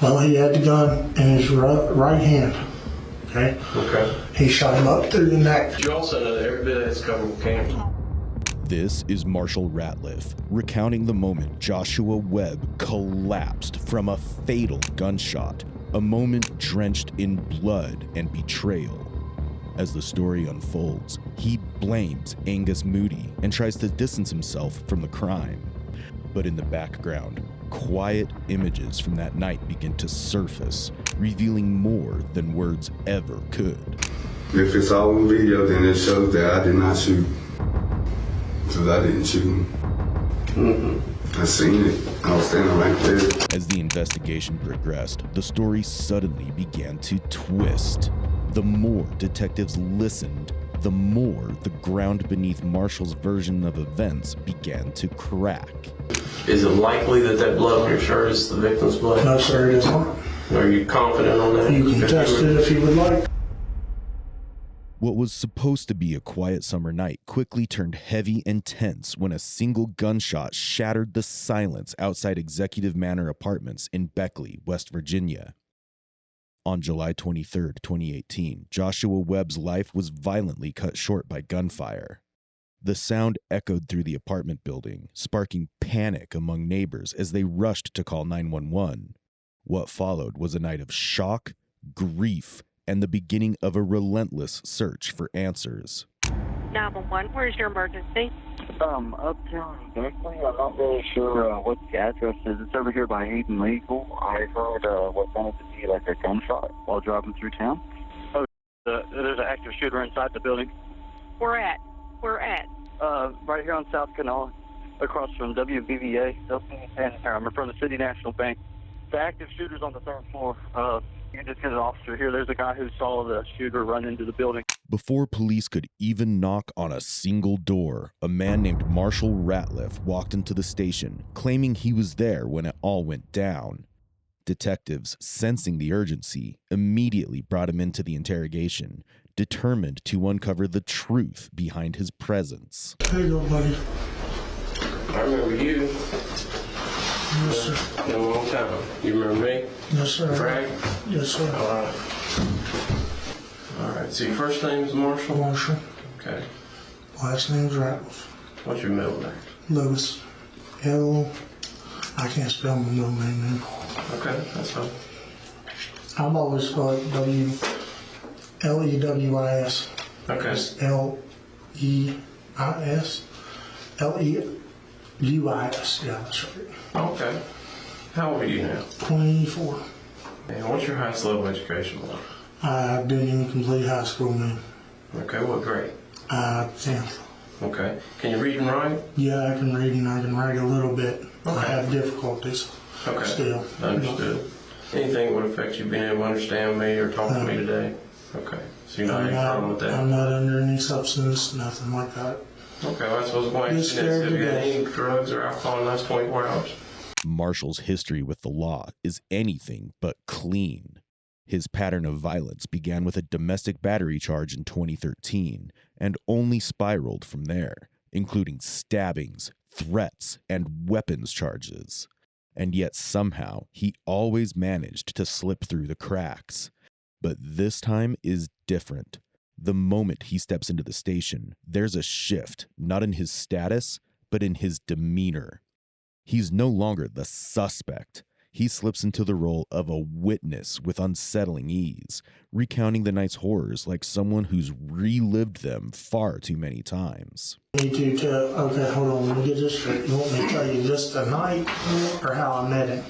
Well, he had the gun in his right hand. Okay. Okay. He shot him up through the neck. You also know that every bit of that's covered with cameras. This is Marshall Ratliff recounting the moment Joshua Webb collapsed from a fatal gunshot, a moment drenched in blood and betrayal. As the story unfolds, he blames Angus Moody and tries to distance himself from the crime. But in the background, quiet images from that night begin to surface, revealing more than words ever could. If it's all on video, then it shows that I did not shoot. Because I didn't shoot him. I seen it. I was standing right there. As the investigation progressed, the story suddenly began to twist. The more detectives listened, the more the ground beneath Marshall's version of events began to crack. Is it likely that that blood on your shirt is the victim's blood? No, sir, it is not. Are you confident on that? You can test it if you would like. What was supposed to be a quiet summer night quickly turned heavy and tense when a single gunshot shattered the silence outside Executive Manor apartments in Beckley, West Virginia. On July 23, 2018, Joshua Webb's life was violently cut short by gunfire. The sound echoed through the apartment building, sparking panic among neighbors as they rushed to call 911. What followed was a night of shock, grief, and the beginning of a relentless search for answers. 911, where's your emergency? Uptown Beckley. I'm not really sure what the address is. It's over here by Hayden Legal. I heard what sounded to be like a gunshot while driving through town. Oh, there's an active shooter inside the building. Where at? Right here on South Canal, across from WBVA. I'm in front of the City National Bank. The active shooter's on the third floor. You can just get an officer here. There's a guy who saw the shooter run into the building. Before police could even knock on a single door, a man named Marshall Ratliff walked into the station, claiming he was there when it all went down. Detectives, sensing the urgency, immediately brought him into the interrogation, determined to uncover the truth behind his presence. There you go, buddy. I remember you. Yes, sir. In a long time. You remember me? Yes, sir. Frank? Yes, sir. All right. So your first name is Marshall? Marshall. Okay. Last name's Ratliff. What's your middle name? Lewis. I can't spell my middle name, man. Okay, that's fine. I've always spelled it Lewis. Okay. It's Leis. Lewis. Yeah, that's right. Okay. How old are you now? 24. And what's your highest level of education like? I didn't even complete high school, man. Okay, what grade? 10th. Okay. Can you read and write? Yeah, I can read and I can write a little bit. Okay. I have difficulties. Okay. Still. Understood. Anything that would affect you being able to understand me or talk to me today? Okay. So you're not having a problem with that? I'm not under any substance, nothing like that. Okay, well, that's what I was going to Just ask you. scared Have to you had death. any drugs or alcohol in the last 24 hours? Marshall's history with the law is anything but clean. His pattern of violence began with a domestic battery charge in 2013 and only spiraled from there, including stabbings, threats, and weapons charges. And yet somehow he always managed to slip through the cracks. But this time is different. The moment he steps into the station, there's a shift, not in his status, but in his demeanor. He's no longer the suspect. He slips into the role of a witness with unsettling ease, recounting the night's horrors like someone who's relived them far too many times. Okay, hold on, let me get this straight. You want me to tell you just the night or how I met him?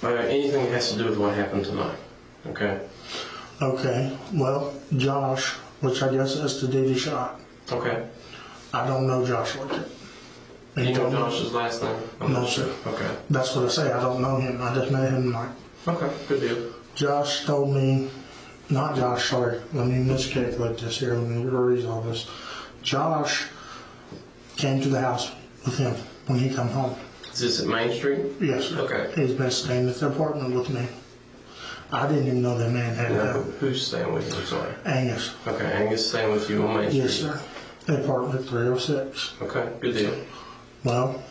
Anything that has to do with what happened tonight, okay? Okay, well, Josh, which I guess is the dude he shot. Okay. I don't know Josh like that. Do you know Josh's last name? No, sir. Okay. That's what I say, I don't know him. I just met him tonight. Okay, good deal. Josh told me, not Josh, sorry, let me miscalculate this here, let me resolve this. Josh came to the house with him when he come home. Is this at Main Street? Yes, sir. Okay. He's been staying at the apartment with me. I didn't even know that man had Now, a who's staying with you? I'm sorry. Angus. Okay, Angus staying with you on Main Street? Yes, sir. Apartment 306. Okay, good deal. Well,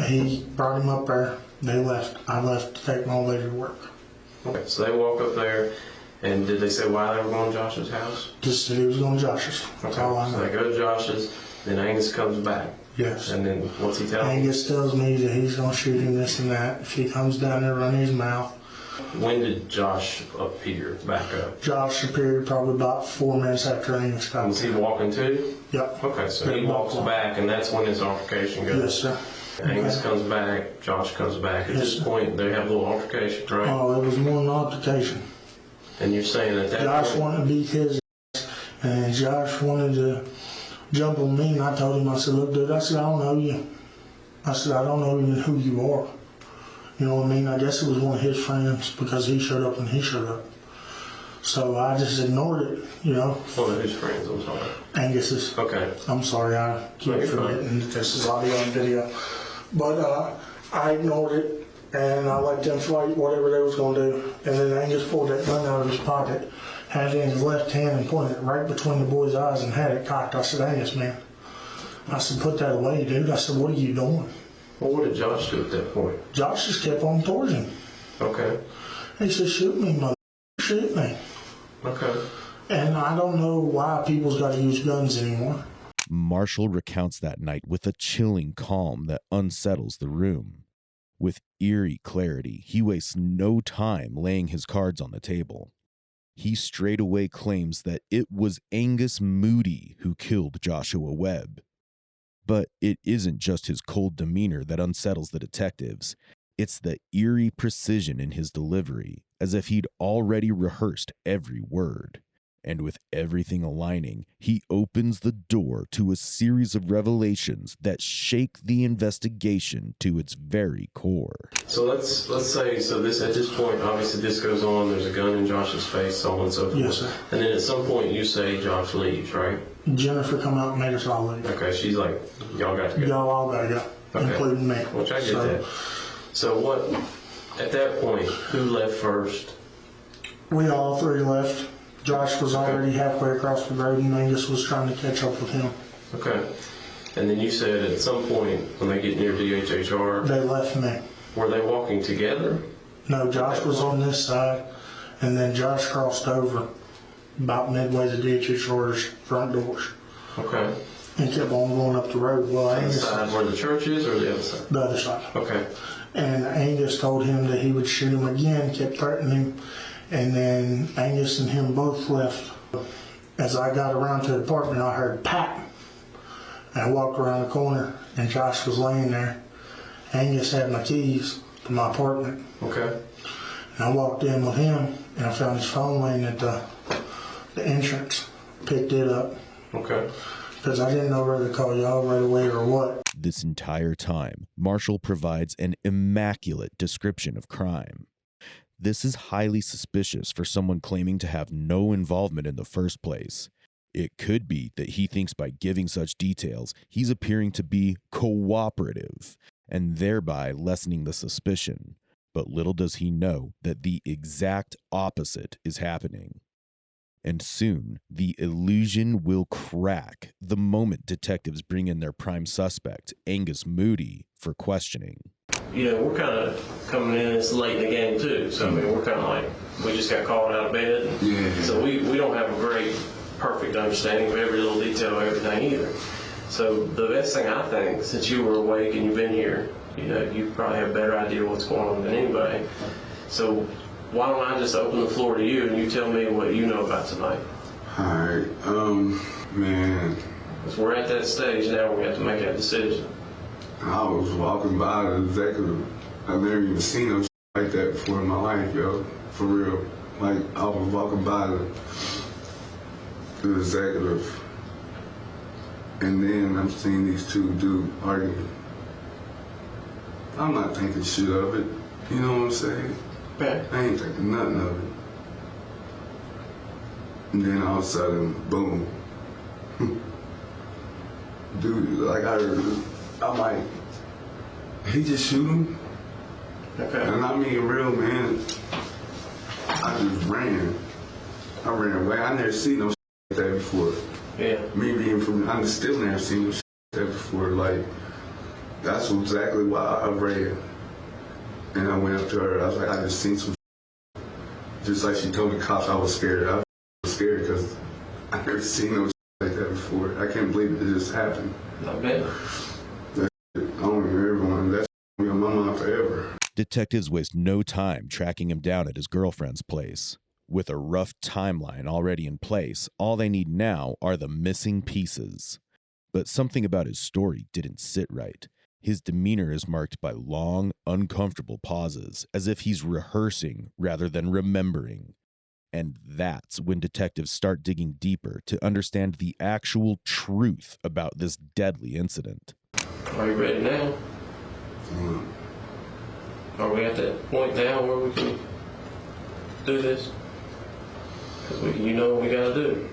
he brought him up there. They left. I left to take my way to work. Okay, so they walk up there, and did they say why they were going to Josh's house? Just said he was going to Josh's. That's Okay, all I so know. they go to Josh's, then Angus comes back. Yes. And then what's he tell them? Angus tells me that he's going to shoot him, this and that. If he comes down there running his mouth. When did Josh appear back up? Josh appeared probably about 4 minutes after Angus got Was he there. walking too? Yep. Okay, so he walks back, and that's when this altercation goes. Yes, sir. Angus comes back, Josh comes back. At Yes, this sir. point, they have a little altercation, right? Oh, it was more than an altercation. And you're saying that Josh point, wanted to beat his ass, and Josh wanted to jump on me, and I told him, I said, look, dude, I said, I don't know you. I said, I don't know even who you are. You know what I mean? I guess it was one of his friends because he showed up when he showed up. So I just ignored it, you know. one of his friends, I'm sorry. Angus's. Okay. I'm sorry, I keep No, you're fine. forgetting that this is audio and video. But I ignored it, and I let them fight whatever they was going to do. And then Angus pulled that gun out of his pocket, had it in his left hand, and pointed it right between the boy's eyes and had it cocked. I said, Angus, man. I said, put that away, dude. I said, what are you doing? Well, what did Josh do at that point? Josh just kept on towards him. Okay. He said, shoot me, mother. Shoot me. Okay. And I don't know why people's got to use guns anymore. Marshall recounts that night with a chilling calm that unsettles the room. With eerie clarity, he wastes no time laying his cards on the table. He straightaway claims that it was Angus Moody who killed Joshua Webb. But it isn't just his cold demeanor that unsettles the detectives. It's the eerie precision in his delivery, as if he'd already rehearsed every word. And with everything aligning, he opens the door to a series of revelations that shake the investigation to its very core. So let's say, so this at this point, obviously this goes on, there's a gun in Josh's face, so on and so forth. Yes, sir. And then at some point you say Josh leaves, right? Jennifer come out and made us all leave. Okay, she's like, y'all got to go. Y'all all got to go, Okay. including me. Which I get that. So what, at that point, who left first? We all three left. Josh was already halfway across the road, and Angus was trying to catch up with him. Okay. And then you said at some point when they get near DHHR, They left me. were they walking together? No, Josh was on this side, and then Josh crossed over about midway to DHHR's front doors Okay. and kept on going up the road. Well, The Angus, side where the church is or the other side? the other side. Okay. And Angus told him that he would shoot him again, kept threatening him, and then Angus and him both left. As I got around to the apartment, I heard "pat." I walked around the corner, and Josh was laying there. Angus had my keys to my apartment. Okay. And I walked in with him, and I found his phone laying at the entrance. Picked it up, Okay. because I didn't know whether to call y'all right away or what. This entire time, Marshall provides an immaculate description of crime. This is highly suspicious for someone claiming to have no involvement in the first place. It could be that he thinks by giving such details, he's appearing to be cooperative, and thereby lessening the suspicion. But little does he know that the exact opposite is happening. And soon, the illusion will crack the moment detectives bring in their prime suspect, Angus Moody, for questioning. You know, we're kind of coming in this late in the game too. So I mean, we're kind of like, we just got called out of bed. Yeah. So we don't have a great, perfect understanding of every little detail of everything either. So the best thing I think, since you were awake and you've been here, you know, you probably have a better idea what's going on than anybody. So why don't I just open the floor to you and you tell me what you know about tonight? Alright, man, Because we're at that stage now where we have to make that decision. I was walking by the executive. I've never even seen no like that before in my life, yo. For real. Like, I was walking by the executive, and then I'm seeing these two dudes arguing. I'm not thinking shit of it. You know what I'm saying? Okay. I ain't thinking nothing of it. And then all of a sudden, boom. Dude, like I'm like, he just shoot him? Okay. And I mean real, man. I just ran. I ran away. I never seen no shit like that before. Yeah. Me being from, I still never seen no shit like that before. Like, that's exactly why I ran. And I went up to her. I was like, I just seen some shit. Just like she told the cops I was scared. I was scared because I never seen no shit like that before. I can't believe it just happened. Not bad. I don't remember one. That's be on my mind forever. Detectives waste no time tracking him down at his girlfriend's place. With a rough timeline already in place, all they need now are the missing pieces. But something about his story didn't sit right. His demeanor is marked by long, uncomfortable pauses, as if he's rehearsing rather than remembering. And that's when detectives start digging deeper to understand the actual truth about this deadly incident. Are you ready now? Are we at that point now where we can do this? Because you know what we got to do.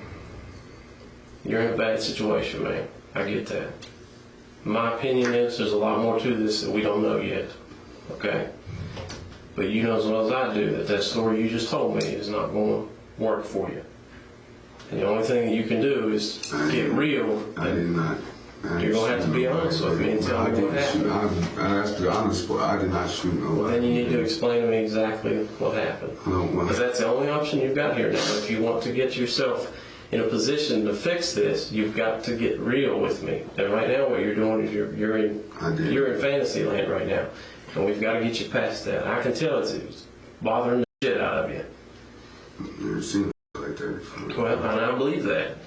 You're in a bad situation, man. I get that. My opinion is there's a lot more to this that we don't know yet. Okay? But you know as well as I do that story you just told me is not going to work for you. And the only thing you can do is get real. I did not. You're going to have to be honest with me and tell me what happened. I have to be honest, but I did not shoot nobody. Well, then you need to explain to me exactly what happened. Because that's the only option you've got here now. If you want to get yourself in a position to fix this, you've got to get real with me. And right now what you're doing is you're in fantasy land right now. And we've got to get you past that. I can tell it's bothering the shit out of you. I've never seen it like that before. Well, and I believe that.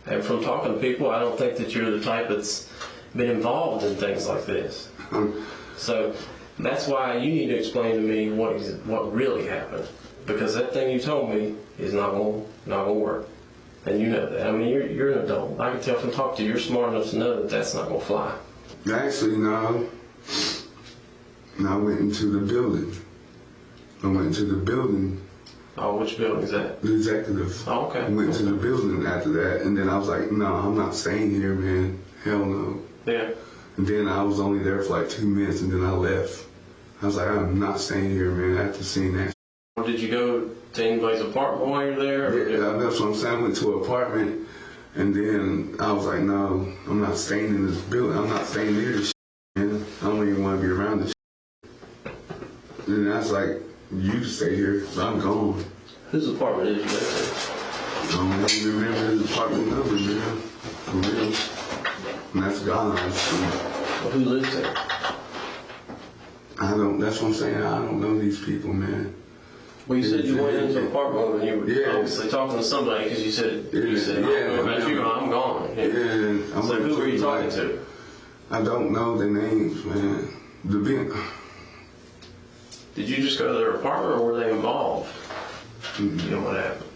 And from talking to people, I don't think that you're the type that's been involved in things like this. So that's why you need to explain to me what really happened. Because that thing you told me is not going to work. And you know that. I mean, you're an adult. I can tell from talking to you, you're smart enough to know that that's not going to fly. Actually, no. I went into the building. Oh, which building is that? The executive. Oh, okay. I went to the building after that, and then I was like, no, I'm not staying here, man. Hell no. Yeah. And then I was only there for like 2 minutes, and then I left. I was like, I'm not staying here, man, after seeing that. Did you go to anybody's apartment while you're there? Yeah, that's what I'm saying. I went to an apartment, and then I was like, no, I'm not staying in this building. I'm not staying near this shit, man. I don't even want to be around this shit. And I was like, you stay here, so I'm gone. Whose apartment did you go to? I don't even remember his apartment number, man. For real. And that's gone. Well, who lives there? That's what I'm saying. I don't know these people, man. Well, you said you went into the apartment and you were obviously talking to somebody because you said, I'm gone. Yeah. So who were you talking to? I don't know their names, man. Did you just go to their apartment or were they involved? Mm-hmm. You know what happened?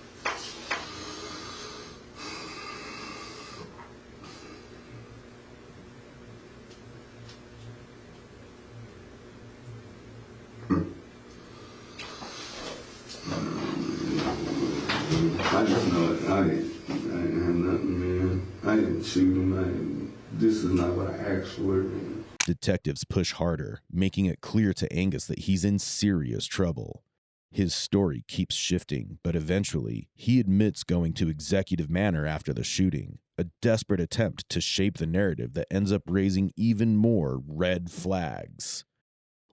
I just know it. I didn't have nothing, man. I didn't shoot him. This is not what I asked for, man. Detectives push harder, making it clear to Angus that he's in serious trouble. His story keeps shifting, but eventually, he admits going to Executive Manor after the shooting, a desperate attempt to shape the narrative that ends up raising even more red flags.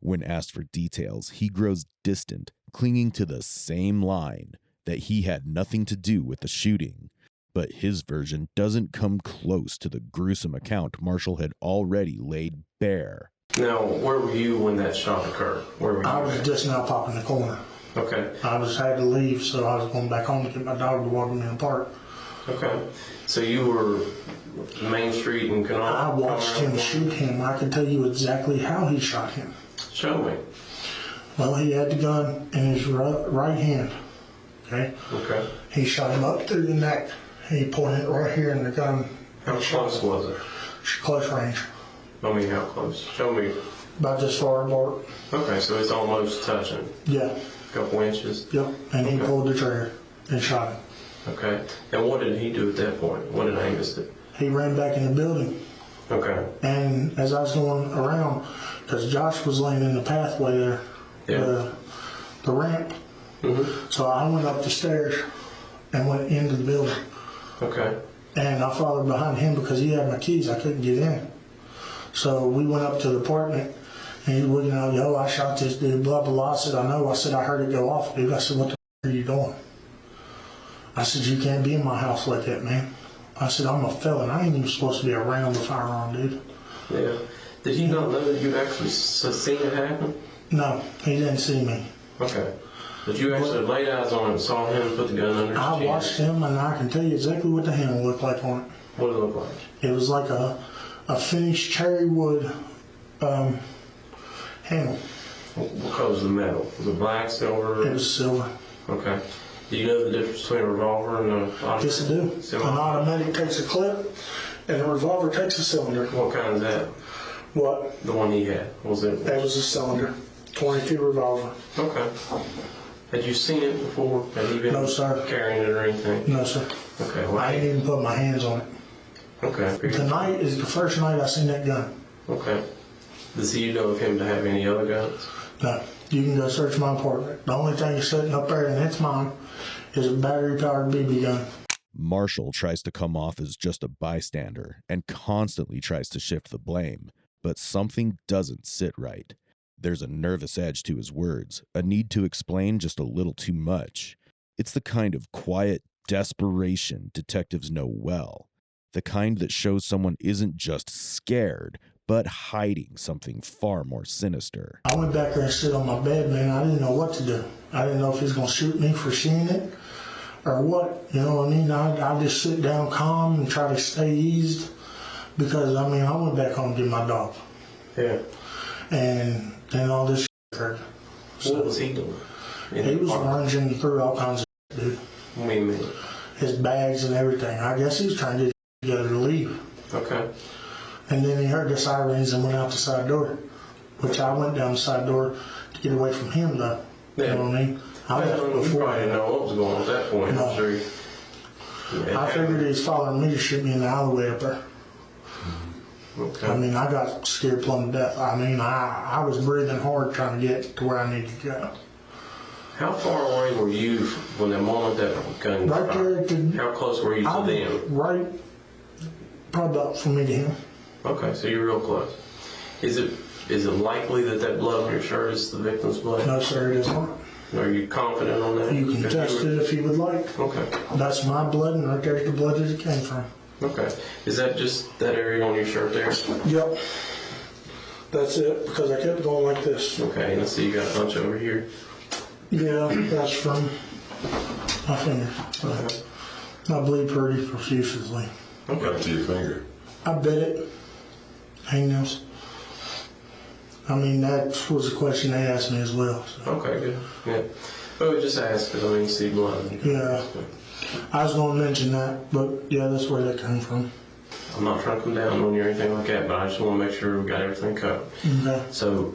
When asked for details, he grows distant, clinging to the same line, that he had nothing to do with the shooting. But his version doesn't come close to the gruesome account Marshall had already laid bare. Now, where were you when that shot occurred? Where were you? I was just now popping the corner. Okay. I had to leave, so I was going back home to get my dog to walk me in the park. Okay. So you were Main Street in Canal? I watched him shoot him. I can tell you exactly how he shot him. Show me. Well, he had the gun in his right hand. Okay? Okay. He shot him up through the neck. He pointed it right here in the gun. How close was it? Close range. I mean, how close? Show me. About this far apart. Okay, so it's almost touching. Yeah. A couple inches. Yep. And he pulled the trigger and shot him. Okay. And what did he do at that point? What did Angus do? He ran back in the building. Okay. And as I was going around, because Josh was laying in the pathway there, the ramp. Mm-hmm. So I went up the stairs and went into the building. Okay. And I followed behind him because he had my keys. I couldn't get in. So we went up to the apartment, and he would, I shot this dude, blah, blah, blah. I said, I know. I said, I heard it go off, dude. I said, what the are you doing? I said, you can't be in my house like that, man. I said, I'm a felon. I ain't even supposed to be around the firearm, dude. Yeah. Did he not know that you actually seen it happen? No, he didn't see me. Okay. But you actually laid eyes on him and saw him put the gun under his chin? I watched him, and I can tell you exactly what the handle looked like on it. What did it look like? It was like a finished cherry wood handle. What color was the metal? Was it black, silver? It was silver. Okay. Do you know the difference between a revolver and an automatic? Yes, I do. An automatic takes a clip, and a revolver takes a cylinder. What kind is that? What? The one he had. What was it? That was a cylinder. 22 revolver. Okay. Had you seen it before? Had he been No, sir. carrying it or anything? No, sir. Okay. Well, I ain't even put my hands on it. Okay. Tonight is the first night I seen that gun. Okay. Does he know of him to have any other guns? No. You can go search my apartment. The only thing sitting up there, and it's mine, is a battery-powered BB gun. Marshall tries to come off as just a bystander and constantly tries to shift the blame, but something doesn't sit right. There's a nervous edge to his words, a need to explain just a little too much. It's the kind of quiet desperation detectives know well, the kind that shows someone isn't just scared, but hiding something far more sinister. I went back there and sit on my bed, man. I didn't know what to do. I didn't know if he was going to shoot me for seeing it or what. You know what I mean? I just sit down calm and try to stay eased because, I mean, I went back home to get my dog. Yeah. And then all this occurred. So what was he doing? He was runging through all kinds of dude. What do you mean? His bags and everything. I guess he was trying to get together to leave. Okay. And then he heard the sirens and went out the side door, which I went down the side door to get away from him, though. Yeah. You know what I mean? I You left before. probably didn't know what was going on at that point. No. I'm sure. I figured he was following me to shoot me in the alleyway up there. Okay. I mean, I got scared plumb to death. I mean, I was breathing hard trying to get to where I needed to go. How far away were you when the moment that gun Right fired? there. How close were you to them? Right, probably about from me to him. Okay, so you're real close. Is it likely that that blood on your shirt is the victim's blood? No, sir, it is not. Are you confident on that? You can test it if you would like. Okay. That's my blood, and right there's the blood that it came from. Okay. Is that just that area on your shirt there? Yep. That's it, because I kept going like this. Okay, and I see you got a bunch over here. Yeah, that's from my fingers. Okay. I bleed pretty profusely. Okay. To your finger. I bit it. Hangnails. I mean, that was a question they asked me as well. So. Okay, good. Yeah. Well, we just asked because I mean, you see blood. Yeah. I was going to mention that, but yeah, that's where that came from. I'm not trying to come down on you or anything like that, but I just want to make sure we got everything covered. Okay. So,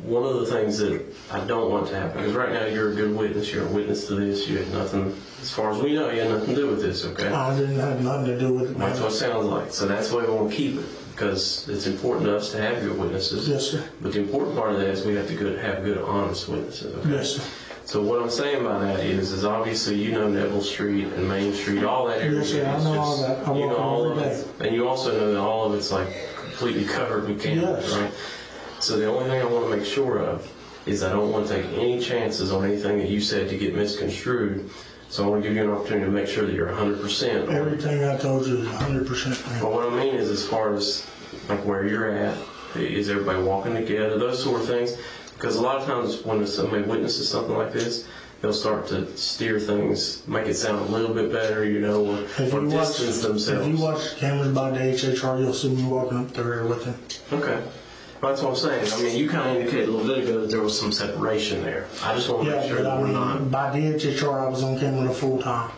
one of the things that I don't want to happen, because right now you're a good witness, you're a witness to this, you had nothing, as far as we know, you had nothing to do with this, okay? I didn't have nothing to do with it. That's what it sounds like. So that's why we want to keep it, because it's important to us to have good witnesses. Yes, sir. But the important part of that is we have to have good, honest witnesses, okay? Yes, sir. So what I'm saying by that is obviously you know Neville Street and Main Street, all that area. Yes, sir, I know all that. I You walk know all of every it, and you also know that all of it's like completely covered with cameras, Yes. right? So the only thing I want to make sure of is I don't want to take any chances on anything that you said to get misconstrued. So I want to give you an opportunity to make sure that you're 100%. Everything I told you is 100%. But what I mean is, as far as like where you're at, is everybody walking together, those sort of things. Because a lot of times when somebody witnesses something like this, they'll start to steer things, make it sound a little bit better, you know, or distance themselves. If you watch the cameras by the HHR, you'll see me walking up there with him. Okay. That's what I'm saying. I mean, you kind of indicated a little bit ago that there was some separation there. I just want to make sure that we're not. By DHHR, I was on camera the full time.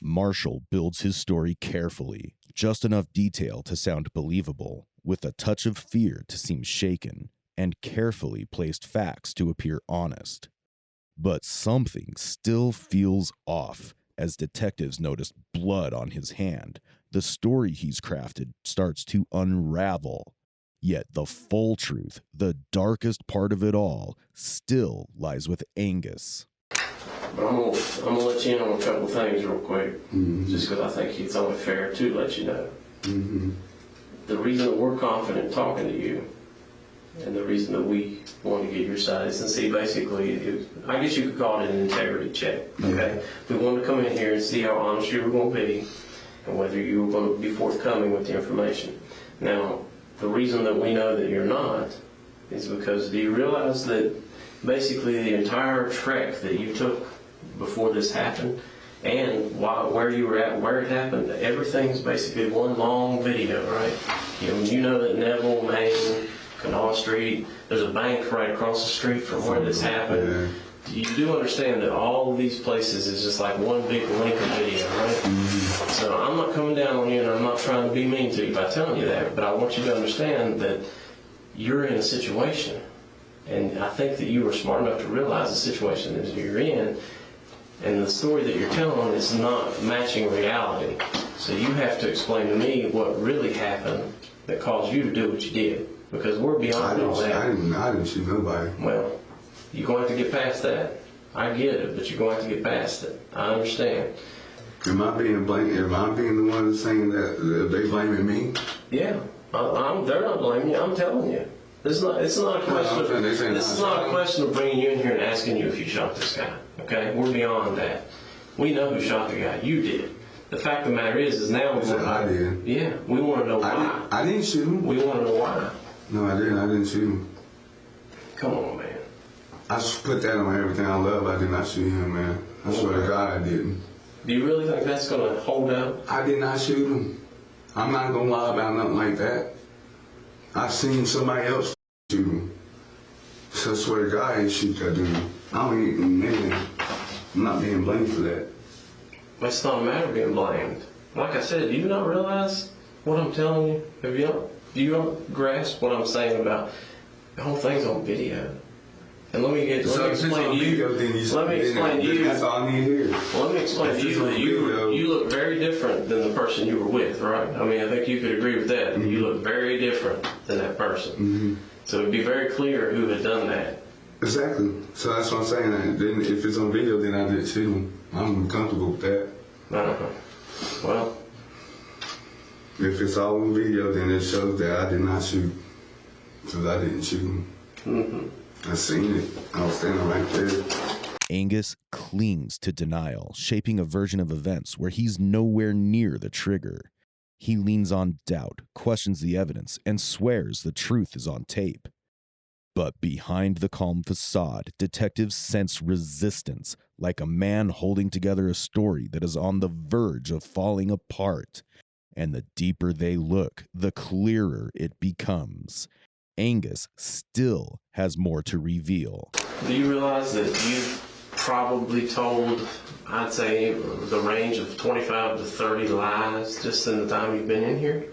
Marshall builds his story carefully, just enough detail to sound believable, with a touch of fear to seem shaken, and carefully placed facts to appear honest. But something still feels off as detectives notice blood on his hand. The story he's crafted starts to unravel. Yet the full truth, the darkest part of it all, still lies with Angus. But I'm gonna let you in on a couple things real quick, just because I think it's only fair to let you know. The reason that we're confident talking to you And the reason that we want to get your side is to see basically, I guess you could call it an integrity check, okay? We wanted to come in here and see how honest you were going to be and whether you were going to be forthcoming with the information. Now, the reason that we know that you're not is because do you realize that basically the entire trek that you took before this happened and where you were at, where it happened, everything's basically one long video, right? You know that Neville, Maine, Canal Street, there's a bank right across the street from where this happened. Yeah. You do understand that all of these places is just like one big link of video, right? Mm-hmm. So I'm not coming down on you and I'm not trying to be mean to you by telling you that, but I want you to understand that you're in a situation. And I think that you were smart enough to realize the situation that you're in, and the story that you're telling is not matching reality. So you have to explain to me what really happened that caused you to do what you did. Because we're beyond all that. I didn't shoot nobody. Well, you're going to have to get past that. I get it, but you're going to have to get past it. I understand. Am I being blamed? Am I being the one that's saying that they blaming me? Yeah. They're not blaming you. I'm telling you. It's not a question. This is not a question of bringing you in here and asking you if you shot this guy. Okay, we're beyond that. We know who shot the guy. You did. The fact of the matter is now we want to. I did. Yeah, we want to know why. I didn't shoot him. We want to know why. No, I didn't. I didn't shoot him. Come on, man. I put that on everything I love. I did not shoot him, man. I swear to God, I didn't. Do you really think that's going to hold up? I did not shoot him. I'm not going to lie about nothing like that. I've seen somebody else shoot him. So I swear to God, I ain't shoot that dude. I don't even, man, I'm not being blamed for that. It's not a matter of being blamed. Like I said, do you not realize what I'm telling you? Do you not grasp what I'm saying about the whole thing's on video? And let me explain to you. That's all I need to hear. Let me explain to you that you look very different than the person you were with, right? I mean, I think you could agree with that. Mm-hmm. You look very different than that person. Mm-hmm. So it'd be very clear who had done that. Exactly. So that's what I'm saying. Then if it's on video, then I didn't shoot him. I'm comfortable with that. Well, if it's all on video, then it shows that I did not shoot. Because I didn't shoot him. Mm-hmm. I seen it. I was standing right there. Angus clings to denial, shaping a version of events where he's nowhere near the trigger. He leans on doubt, questions the evidence, and swears the truth is on tape. But behind the calm facade, detectives sense resistance, like a man holding together a story that is on the verge of falling apart. And the deeper they look, the clearer it becomes. Angus still has more to reveal. Do you realize that you've probably told, I'd say, the range of 25 to 30 lies just in the time you've been in here?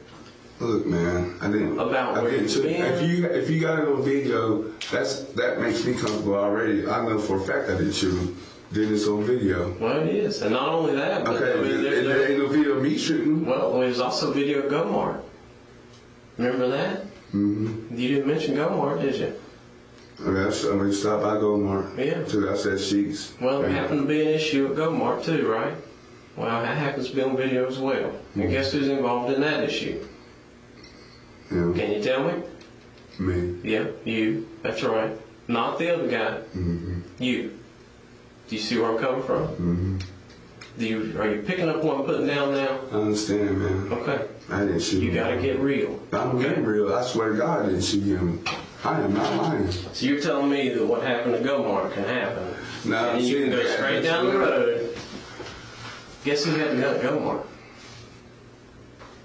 Look, man, I didn't. About where you've been? If you got it on video, that makes me comfortable already. I know for a fact I didn't shoot him. Then it's on video. Well, it is, and not only that, but okay, there ain't no video of me shooting. Well, there's also video of Gomar. Remember that? Mm-hmm. You didn't mention Gomar, did you? I mean, stop by Gomar. Yeah. So I said Sheets. Well, there happened to be an issue at Gomar too, right? Well, that happens to be on video as well. Mm-hmm. And guess who's involved in that issue? Yeah. Can you tell me? Me. Yeah, you. That's right. Not the other guy. Mm-hmm. You. Do you see where I'm coming from? Mm-hmm. Are you picking up what I'm putting down now? I understand, man. Okay. I didn't shoot him. You gotta get real. I'm getting real. I swear to God I didn't shoot him. I am not lying. So you're telling me that what happened to Gomar can happen? No, and you can go straight down the road. Guess who had to Gomar?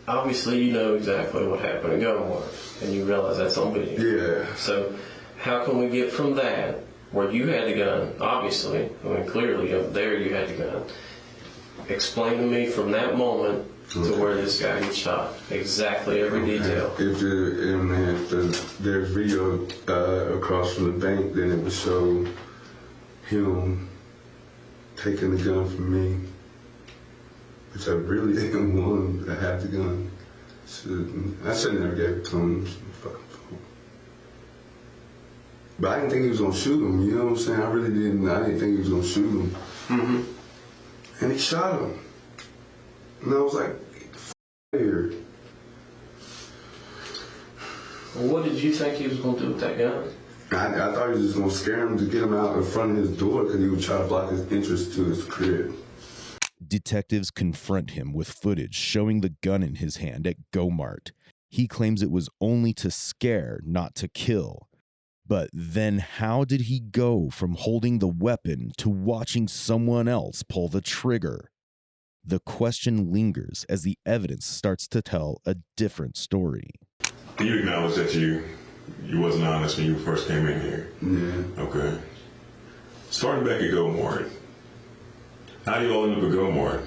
Obviously, you know exactly what happened to Gomar, and you realize that's on video. Yeah. So how can we get from that, where you had the gun, obviously, I mean, clearly up there you had the gun, explain to me from that moment to where this guy gets shot, exactly every detail. If there's video across from the bank, then it would show him taking the gun from me, which I really didn't want to have the gun. I should never gave it to him. But I didn't think he was gonna shoot him. You know what I'm saying? I really didn't. I didn't think he was gonna shoot him. Mm-hmm. And he shot him. And I was like, here. Well, what did you think he was going to do with that gun? I thought he was just going to scare him to get him out in front of his door because he would try to block his entrance to his crib. Detectives confront him with footage showing the gun in his hand at Go-Mart. He claims it was only to scare, not to kill. But then how did he go from holding the weapon to watching someone else pull the trigger? The question lingers as the evidence starts to tell a different story. You acknowledge that you wasn't honest when you first came in here? Yeah. Okay. Starting back at Go-Mart, how do you all end up at Go-Mart?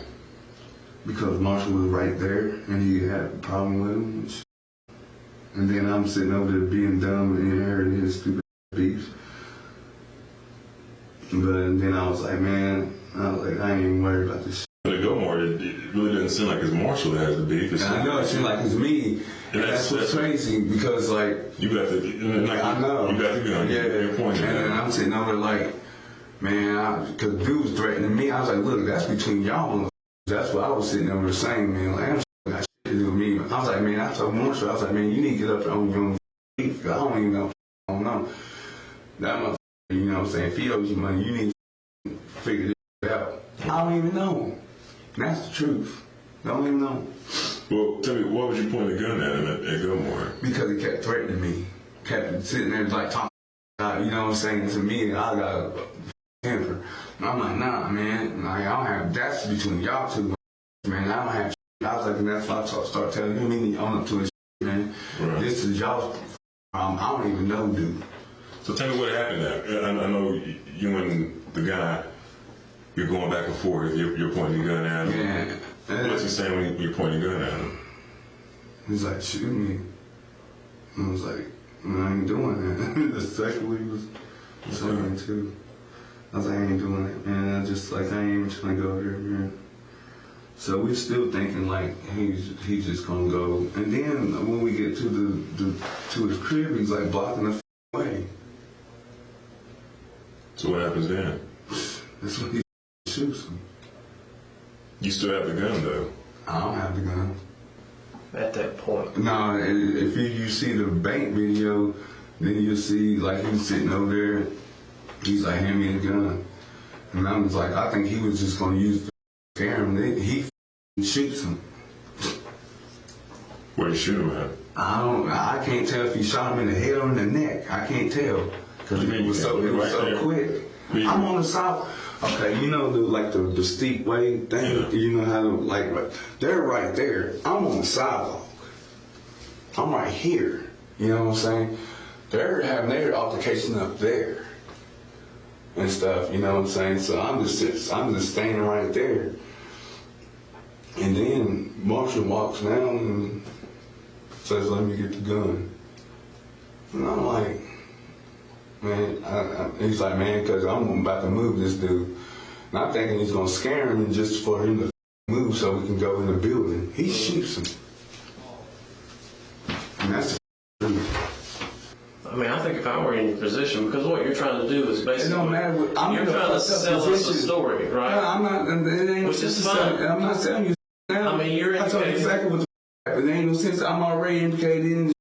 Because Marshall was right there and he had a problem with him. And then I'm sitting over there being dumb and inheriting his stupid beef. But then I was like, man, I ain't even worried about this shit. But at Go-Mart, it really doesn't seem like it's Marshall that has the beef. And I know it seems like it's me. And that's what's crazy because, like, you got the, I know. You got the gun. Yeah. You're pointing and then I'm sitting over like, man, because dude was threatening me. I was like, look, that's between y'all. That's what I was sitting over saying, man. Like, I'm got shit to do with me. I was like, man, I told Marshall, I was like, man, you need to get up on your own feet. I don't even know. I don't know. That motherfucker, you know what I'm saying? If he owes you money, you need to figure this out. I don't even know. That's the truth. Don't even know. Well, tell me, why would you point the gun at him at Go-Mart? Because he kept threatening me. Kept sitting there like talking, you know what I'm saying, to me. I got a temper. And I'm like, nah, man. Like, I don't have, that's between y'all two, man. I don't have shit. I was like, and that's why I start telling him, he need to own up to his shit, man. Right. This is y'all's problem. I don't even know, dude. So tell me what happened there. I know you and the guy, you're going back and forth. You're pointing the gun at him. Yeah. What's he saying when you're pointing the gun at him? He's like, shoot me. And I was like, I ain't doing that. The second he was saying too. I was like, I ain't doing it, man. I just like, I ain't even trying to go there, man. So we're still thinking like he's just gonna go. And then when we get to his crib, he's like blocking the way. So what happens then? That's when he shoots him. You still have the gun though? I don't have the gun. At that point. No, if you see the bank video, then you'll see like he's sitting over there. He's like, hand me the gun. And I was like, I think he was just going to use the scare him. He shoots him. Where did he shoot him at? I can't tell if he shot him in the head or in the neck. I can't tell. Because it was so quick. I'm on the south. Okay, you know the steep way thing? Yeah. You know how to, they're right there. I'm on the sidewalk. I'm right here. You know what I'm saying? They're having their altercation up there and stuff, you know what I'm saying? So I'm just standing right there. And then Marshall walks down and says, let me get the gun. And I'm like, man, he's like, man, because I'm about to move this dude. And I'm thinking he's going to scare him just for him to move so we can go in the building. He shoots him. And that's the truth. I mean, I think if I were in your position, because what you're trying to do is basically, it don't matter what, you're trying to sell us a story, right? No, I'm not, it ain't Which is fine. I'm not selling you now. I mean, you're I told you indicating. exactly what the it ain't no sense. I'm already indicated in.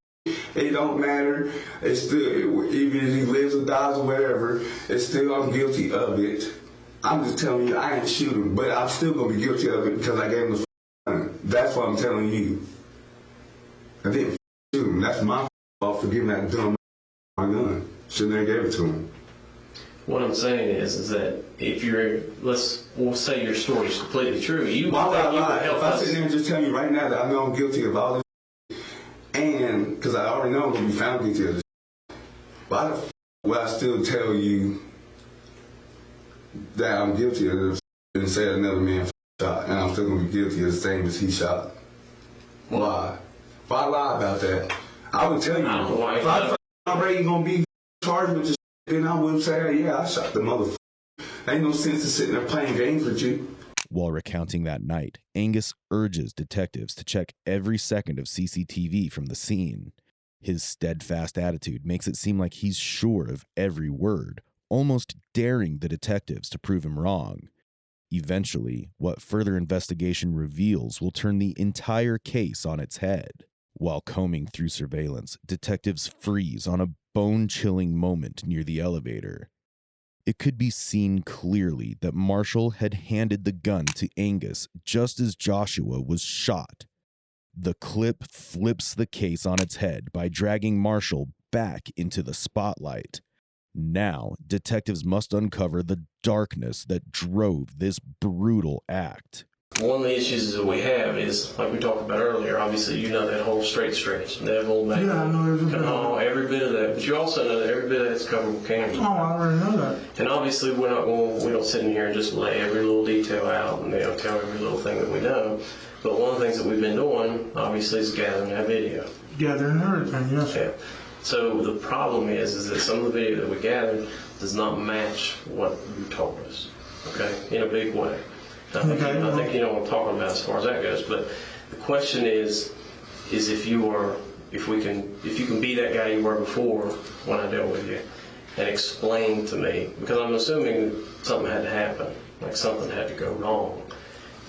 It don't matter. It's still, even if he lives or dies or whatever, it's still, I'm guilty of it. I'm just telling you, I ain't shoot him, but I'm still going to be guilty of it because I gave him the gun. That's what I'm telling you. I didn't shoot him. That's my fault for giving that dumb my gun. Shouldn't have gave it to him. What I'm saying is that if we'll say your story is completely true, Why would I lie? help If I us. sit there and just tell you right now that I know I'm guilty of all this, and because I already know I'm going to be found guilty of this, why the f would I still tell you that I'm guilty of this and say another man shot, and I'm still going to be guilty of the same as he shot? Why? If I lie about that, I would tell you. I don't know why. If I'm already going to be charged with this, then I wouldn't say, hey, yeah, I shot the motherfucker. Ain't no sense in sitting there playing games with you. While recounting that night, Angus urges detectives to check every second of CCTV from the scene. His steadfast attitude makes it seem like he's sure of every word, almost daring the detectives to prove him wrong. Eventually, what further investigation reveals will turn the entire case on its head. While combing through surveillance, detectives freeze on a bone-chilling moment near the elevator. It could be seen clearly that Marshall had handed the gun to Angus just as Joshua was shot. The clip flips the case on its head by dragging Marshall back into the spotlight. Now, detectives must uncover the darkness that drove this brutal act. One of the issues that we have is, like we talked about earlier, obviously you know that whole straight stretch, that whole back. Yeah, I know every bit of that. But you also know that every bit of that's covered with cameras. Oh, I already know that. And obviously we don't sit in here and just lay every little detail out and tell every little thing that we know. But one of the things that we've been doing, obviously, is gathering that video. Gathering everything, yes. Yeah. So the problem is that some of the video that we gathered does not match what you told us. Okay, in a big way. I think you know what I'm talking about as far as that goes. But the question is if you can be that guy you were before when I dealt with you, and explain to me, because I'm assuming something had to happen, like something had to go wrong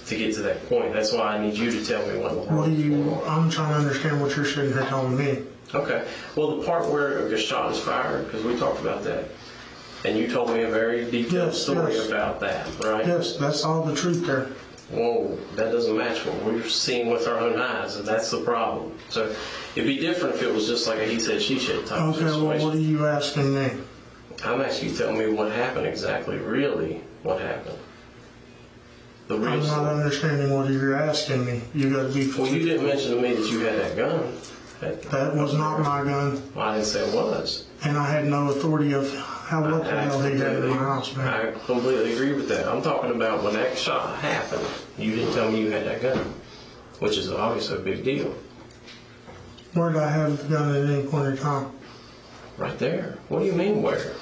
to get to that point. That's why I need you to tell me what the world is going on. I'm trying to understand what you're sitting here telling me. Okay. Well, the part where the shot was fired, because we talked about that, and you told me a very detailed story about that, right? Yes, that's all the truth there. Well, that doesn't match what we're seeing with our own eyes, and that's the problem. So it'd be different if it was just like a he said, she said type of situation. Okay, well, what are you asking me? I'm asking you to tell me what happened exactly, really what happened. I'm not understanding what you're asking me. You got to be. Well, you didn't mention to me that you had that gun. That was not my gun. Well, I didn't say it was. And I had no authority of what the hell he had in my house, man. I completely agree with that. I'm talking about when that shot happened, you didn't tell me you had that gun, which is obviously a big deal. Where did I have the gun at any point in time? Right there. What do you mean where?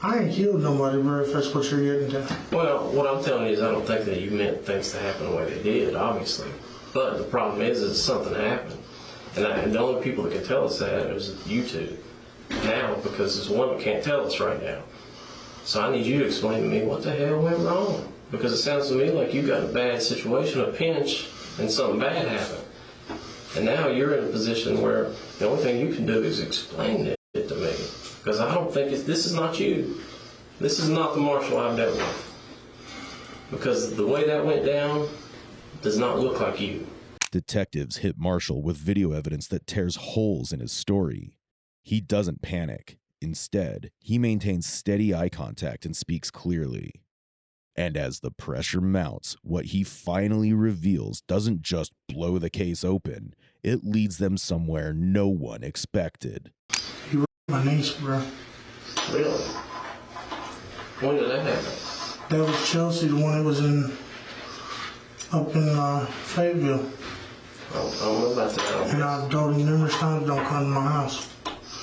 I ain't killed nobody, bro, if that's what you're getting to. Well, what I'm telling you is I don't think that you meant things to happen the way they did, obviously. But the problem is something happened. And the only people that can tell us that is you two now, because there's one that can't tell us right now. So I need you to explain to me what the hell went wrong. Because it sounds to me like you got a bad situation, a pinch, and something bad happened. And now you're in a position where the only thing you can do is explain it to me. Because I don't think this is not you. This is not the Marshal I've dealt with. Because the way that went down does not look like you. Detectives hit Marshall with video evidence that tears holes in his story. He doesn't panic. Instead, he maintains steady eye contact and speaks clearly. And as the pressure mounts, what he finally reveals doesn't just blow the case open, it leads them somewhere no one expected. He raped my niece, bro. Really? When did that happen? That was Chelsea, the one that was up in Fayetteville. I don't know about that. And I've told him numerous times, don't come to my house.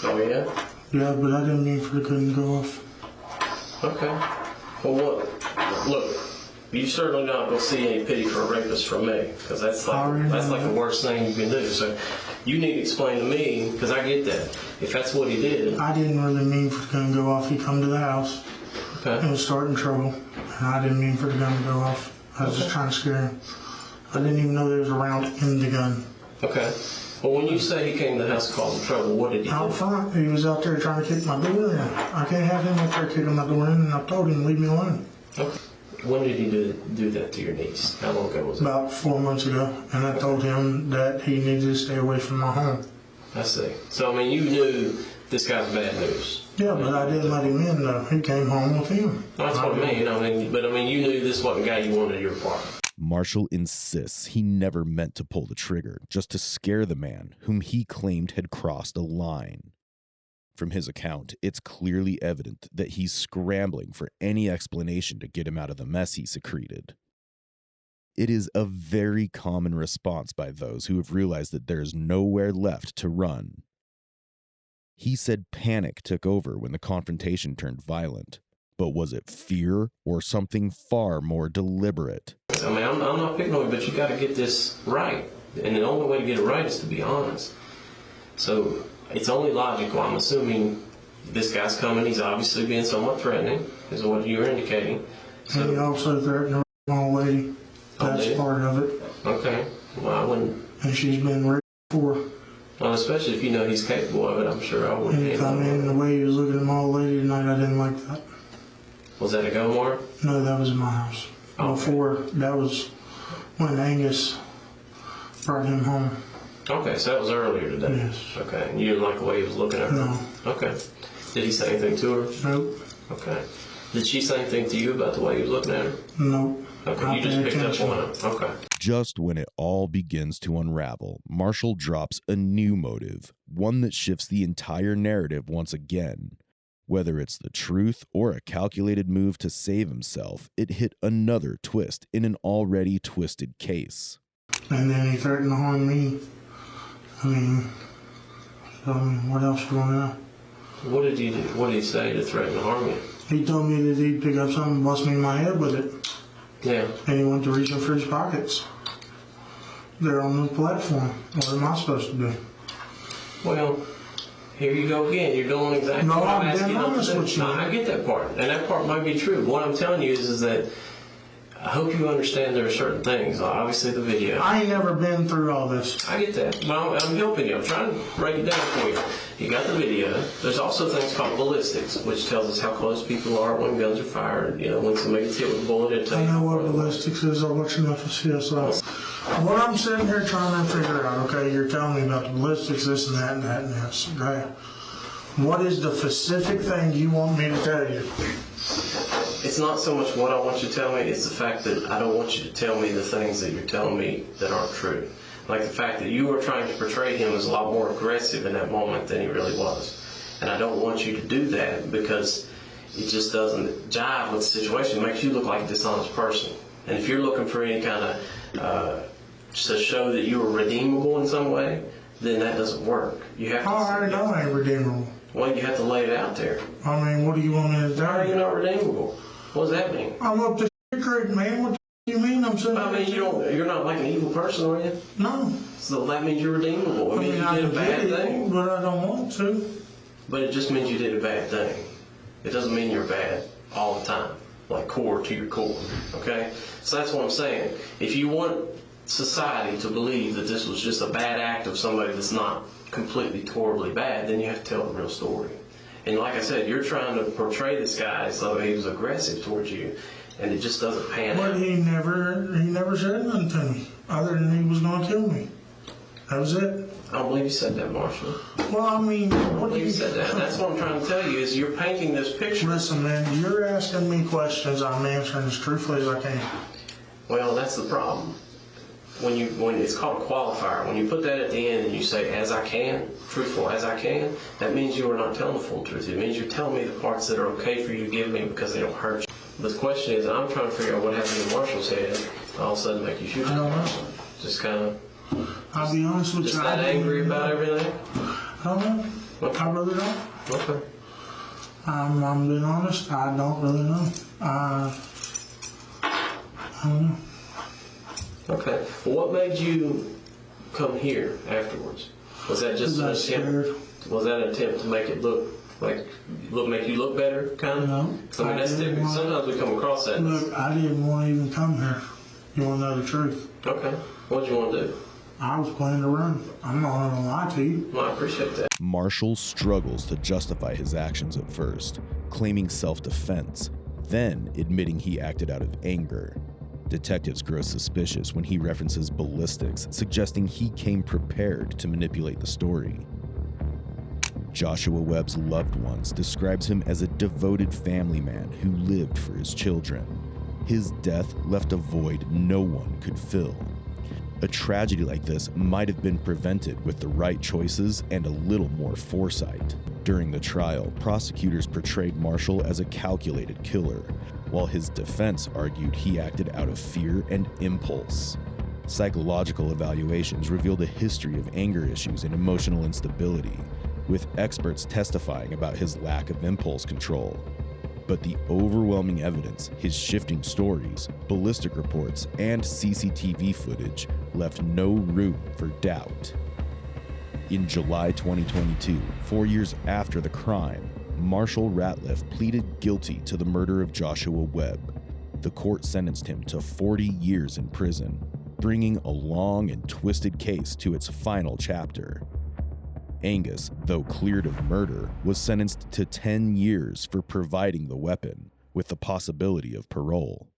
Oh, yeah? Yeah, but I didn't mean for the gun to go off. Okay. Well, look, you certainly not going to see any pity for a rapist from me, because that's like the worst thing you can do. So you need to explain to me, because I get that. If that's what he did. I didn't really mean for the gun to go off. He come to the house and was starting trouble. And I didn't mean for the gun to go off. I was just trying to scare him. I didn't even know there was a round in the gun. Okay. Well, when you say he came to the house causing trouble, what did he do? Out front, he was out there trying to kick my door in. I can't have him out there kicking my door in, and I told him, leave me alone. Okay. When did he do that to your niece? How long ago was it? About 4 months ago. And I told him that he needed to stay away from my home. I see. So, I mean, you knew this guy's bad news. Yeah, but I didn't let him in, though. He came home with him. That's what I mean. But you knew this wasn't the guy you wanted in your apartment. Marshall insists he never meant to pull the trigger, just to scare the man whom he claimed had crossed a line. From his account, it's clearly evident that he's scrambling for any explanation to get him out of the mess he secreted. It is a very common response by those who have realized that there is nowhere left to run. He said panic took over when the confrontation turned violent. But was it fear or something far more deliberate? I mean, I'm not picking on you, but you got to get this right. And the only way to get it right is to be honest. So it's only logical. I'm assuming this guy's coming. He's obviously being somewhat threatening, is what you're indicating. So, and he also threatened a lady. That's part of it. Okay. Well, I wouldn't. And she's been raped for. Well, especially if you know he's capable of it, I'm sure I wouldn't. And if I mean, the way he was looking at my old lady tonight, I didn't like that. Was that a go mark? No, that was in my house. Okay. Before, that was when Angus brought him home. Okay, so that was earlier today. Yes. Okay, and you didn't like the way he was looking at her? No. Okay. Did he say anything to her? Nope. Okay. Did she say anything to you about the way he was looking at her? Nope. Okay, you just picked up on it. Okay. Just when it all begins to unravel, Marshall drops a new motive, one that shifts the entire narrative once again. Whether it's the truth or a calculated move to save himself, it hit another twist in an already twisted case. And then he threatened to harm me. I mean, what else do you want to know? What did he do? What did he say to threaten to harm you? He told me that he'd pick up something and bust me in my head with it. Yeah. And he went to reach in for his pockets. They're on the platform. What am I supposed to do? Well, here you go again. You're doing exactly No, what I'm I'm asking being you to honest do. with you. No, I get that part, and that part might be true. What I'm telling you is that I hope you understand there are certain things. Obviously, the video. I ain't never been through all this. I get that, but I'm helping you. I'm trying to break it down for you. You got the video. There's also things called ballistics, which tells us how close people are when guns are fired. You know, when somebody gets hit with a bullet, it tells I you. know what ballistics is. I watch enough of CSI. What I'm sitting here trying to figure out, okay, you're telling me about the ballistics, this and that and that and this, okay? What is the specific thing you want me to tell you? It's not so much what I want you to tell me, it's the fact that I don't want you to tell me the things that you're telling me that aren't true. Like the fact that you were trying to portray him as a lot more aggressive in that moment than he really was. And I don't want you to do that because it just doesn't jive with the situation. It makes you look like a dishonest person. And if you're looking for any kind of, to show that you were redeemable in some way, then that doesn't work. You have to. I already know I ain't redeemable. Well, you have to lay it out there. I mean, what do you want me to How are tell you you? not redeemable? What does that mean? I'm up to creek, man. What do you mean I'm sitting I mean, you're not like an evil person, are you? No. So that means you're redeemable. I mean, you I did a can bad do it, thing, but I don't want to. but it just means you did a bad thing. It doesn't mean you're bad all the time, like core to your core, okay? So that's what I'm saying. If you want society to believe that this was just a bad act of somebody that's not completely horribly bad, then you have to tell the real story. And like I said, you're trying to portray this guy as though he was aggressive towards you, and it just doesn't pan But out. he never said nothing to me, other than he was going to kill me. That was it. I don't believe you said that, Marshall. Well, I mean, I what don't do believe you you said that. And that's what I'm trying to tell you is you're painting this picture. Listen, man, you're asking me questions. I'm answering as truthfully as I can. Well, that's the problem. When it's called a qualifier, when you put that at the end and you say, as I can, truthful as I can, that means you are not telling the full truth. It means you're telling me the parts that are okay for you to give me because they don't hurt you. But the question is, I'm trying to figure out what happened in Marshall's head, all of a sudden make you shoot I don't him. know. Just kind of, I'll be honest with just you. that angry about everything? I don't know. I really don't. Okay. I'm being honest. I don't really know. I don't know. Okay. Well, what made you come here afterwards? Was that just an Because I was attempt? Was that an attempt to make it look like make you look better, kind of? No. I mean, that's typical. Sometimes we come across that. Look, I didn't want to even come here. You want to know the truth? Okay. What did you want to do? I was planning to run. I'm not going to lie to you. Well, I appreciate that. Marshall struggles to justify his actions at first, claiming self-defense, then admitting he acted out of anger. Detectives grow suspicious when he references ballistics, suggesting he came prepared to manipulate the story. Joshua Webb's loved ones describes him as a devoted family man who lived for his children. His death left a void no one could fill. A tragedy like this might have been prevented with the right choices and a little more foresight. During the trial, prosecutors portrayed Marshall as a calculated killer, while his defense argued he acted out of fear and impulse. Psychological evaluations revealed a history of anger issues and emotional instability, with experts testifying about his lack of impulse control. But the overwhelming evidence, his shifting stories, ballistic reports, and CCTV footage left no room for doubt. In July 2022, 4 years after the crime, Marshall Ratliff pleaded guilty to the murder of Joshua Webb. The court sentenced him to 40 years in prison. bringing a long and twisted case to its final chapter. Angus, though cleared of murder, was sentenced to 10 years for providing the weapon, with the possibility of parole.